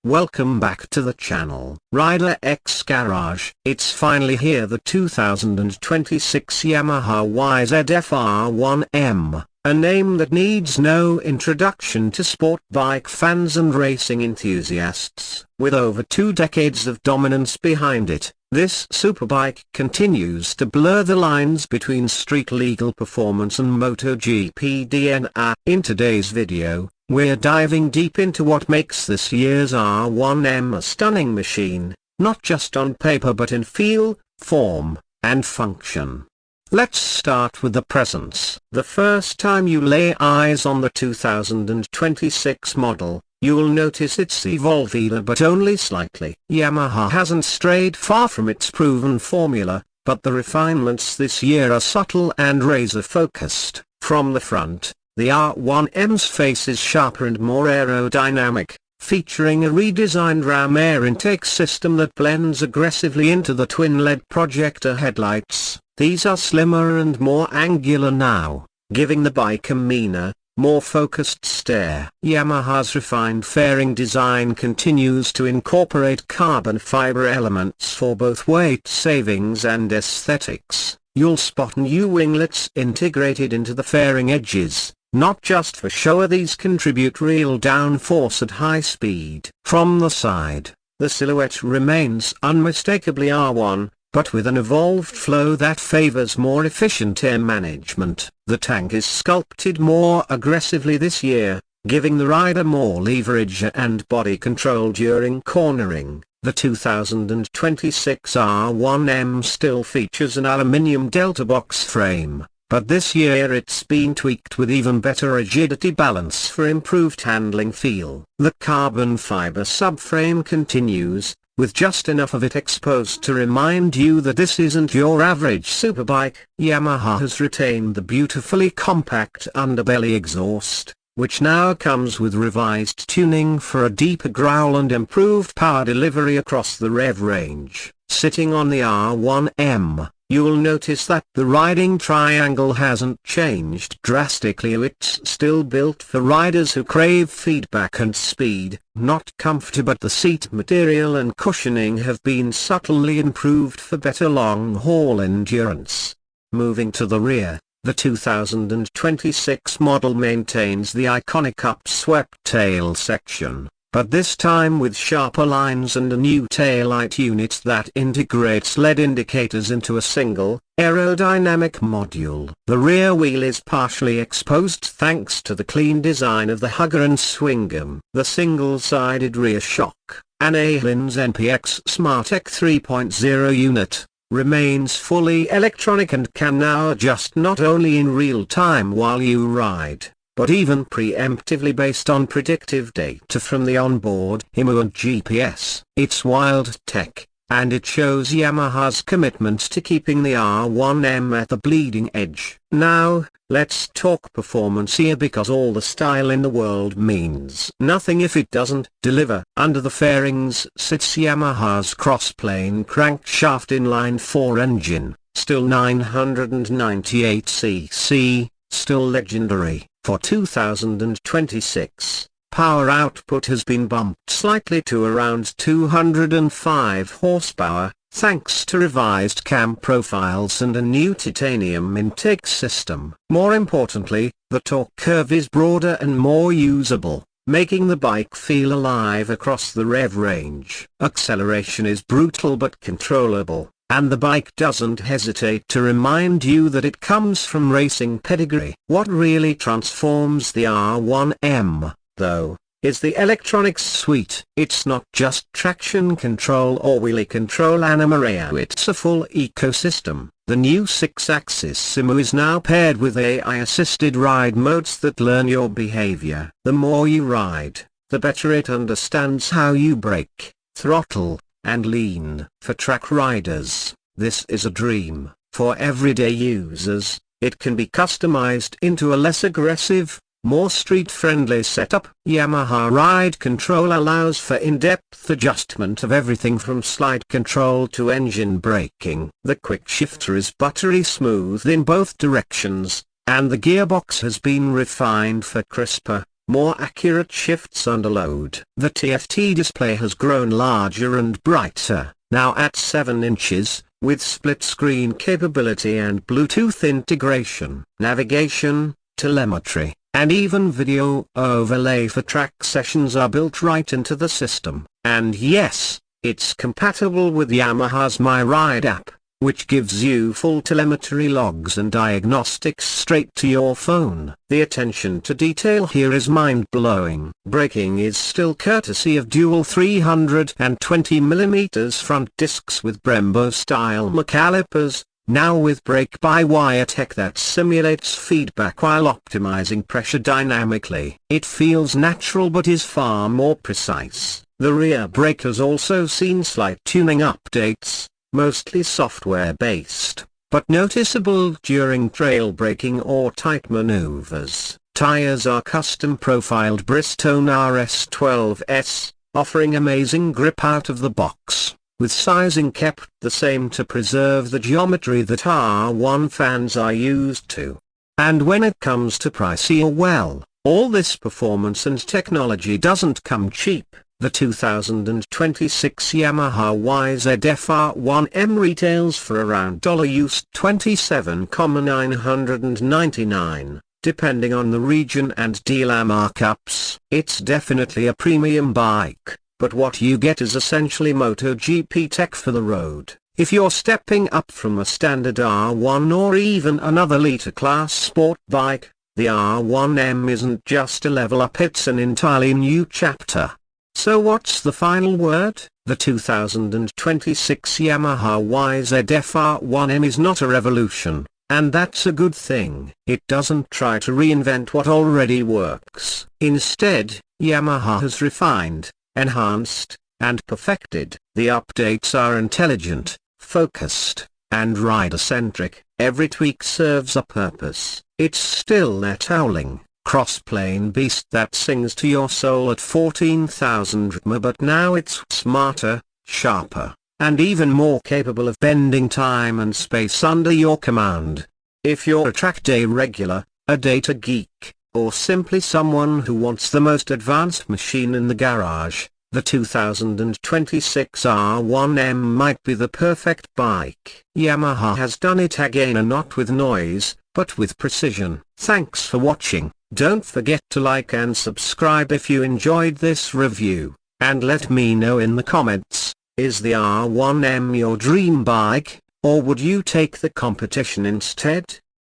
Welcome back to the channel. Rider X Garage. It's finally here, the 2026 Yamaha YZF R1M, a name that needs no introduction to sport bike fans and racing enthusiasts. With over 2 decades of dominance behind it, this superbike continues to blur the lines between street-legal performance and MotoGP DNA. In today's video, we're diving deep into what makes this year's R1M a stunning machine, not just on paper but in feel, form, and function. Let's start with the presence. The first time you lay eyes on the 2026 model, you'll notice it's evolved, but only slightly. Yamaha hasn't strayed far from its proven formula, but the refinements this year are subtle and razor-focused. From the front, the R1M's face is sharper and more aerodynamic, featuring a redesigned ram air intake system that blends aggressively into the twin-LED projector headlights. These are slimmer and more angular now, giving the bike a meaner, more focused stare. Yamaha's refined fairing design continues to incorporate carbon fiber elements for both weight savings and aesthetics. You'll spot new winglets integrated into the fairing edges. Not just for show, these contribute real downforce at high speed. From the side, the silhouette remains unmistakably R1, but with an evolved flow that favors more efficient air management. The tank is sculpted more aggressively this year, giving the rider more leverage and body control during cornering. The 2026 R1M still features an aluminium delta box frame, but this year it's been tweaked with even better rigidity balance for improved handling feel. The carbon fiber subframe continues, with just enough of it exposed to remind you that this isn't your average superbike. Yamaha has retained the beautifully compact underbelly exhaust, which now comes with revised tuning for a deeper growl and improved power delivery across the rev range. Sitting on the R1M, you'll notice that the riding triangle hasn't changed drastically. It's still built for riders who crave feedback and speed, not comfort, but the seat material and cushioning have been subtly improved for better long-haul endurance. Moving to the rear, the 2026 model maintains the iconic upswept tail section, but this time with sharper lines and a new taillight unit that integrates LED indicators into a single, aerodynamic module. The rear wheel is partially exposed thanks to the clean design of the hugger and swingarm. The single-sided rear shock, an Ahlins NPX SmartTech 3.0 unit, remains fully electronic and can now adjust not only in real time while you ride, but even preemptively based on predictive data from the onboard IMU and GPS. It's wild tech, and it shows Yamaha's commitment to keeping the R1M at the bleeding edge. Now, let's talk performance here, because all the style in the world means nothing if it doesn't deliver. Under the fairings sits Yamaha's cross-plane crankshaft inline-4 engine, still 998cc, still legendary. For 2026, power output has been bumped slightly to around 205 horsepower, thanks to revised cam profiles and a new titanium intake system. More importantly, the torque curve is broader and more usable, making the bike feel alive across the rev range. Acceleration is brutal but controllable, and the bike doesn't hesitate to remind you that it comes from racing pedigree. What really transforms the R1M, though, is the electronics suite. It's not just traction control or wheelie control anima, it's a full ecosystem. The new 6-axis IMU is now paired with AI-assisted ride modes that learn your behavior. The more you ride, the better it understands how you brake, throttle, and lean. For track riders, this is a dream. For everyday users, it can be customized into a less aggressive, more street-friendly setup. Yamaha Ride Control allows for in-depth adjustment of everything from slide control to engine braking. The quick shifter is buttery smooth in both directions, and the gearbox has been refined for crisper, more accurate shifts under load. The TFT display has grown larger and brighter, now at 7 inches, with split-screen capability and Bluetooth integration. Navigation, telemetry, and even video overlay for track sessions are built right into the system. And yes, it's compatible with Yamaha's My Ride app, which gives you full telemetry logs and diagnostics straight to your phone. The attention to detail here is mind-blowing. Braking is still courtesy of dual 320mm front discs with Brembo-style calipers, now with brake-by-wire tech that simulates feedback while optimizing pressure dynamically. It feels natural but is far more precise. The rear brake has also seen slight tuning updates, mostly software-based, but noticeable during trail braking or tight maneuvers. Tires are custom-profiled Bridgestone RS12S, offering amazing grip out of the box, with sizing kept the same to preserve the geometry that R1 fans are used to. And when it comes to price, well, all this performance and technology doesn't come cheap. The 2026 Yamaha YZF R1M retails for around $27,999, depending on the region and dealer markups. It's definitely a premium bike, but what you get is essentially MotoGP tech for the road. If you're stepping up from a standard R1 or even another liter class sport bike, the R1M isn't just a level up, it's an entirely new chapter. So what's the final word? The 2026 Yamaha YZF R1M is not a revolution, and that's a good thing. It doesn't try to reinvent what already works. Instead, Yamaha has refined, enhanced, and perfected. The updates are intelligent, focused, and rider-centric. Every tweak serves a purpose. It's still that howling, cross-plane beast that sings to your soul at 14,000 RPM, but now it's smarter, sharper, and even more capable of bending time and space under your command. If you're a track day regular, a data geek, or simply someone who wants the most advanced machine in the garage, the 2026 R1M might be the perfect bike. Yamaha has done it again, and not with noise, but with precision. Thanks for watching. Don't forget to like and subscribe if you enjoyed this review, and let me know in the comments, is the R1M your dream bike, or would you take the competition instead?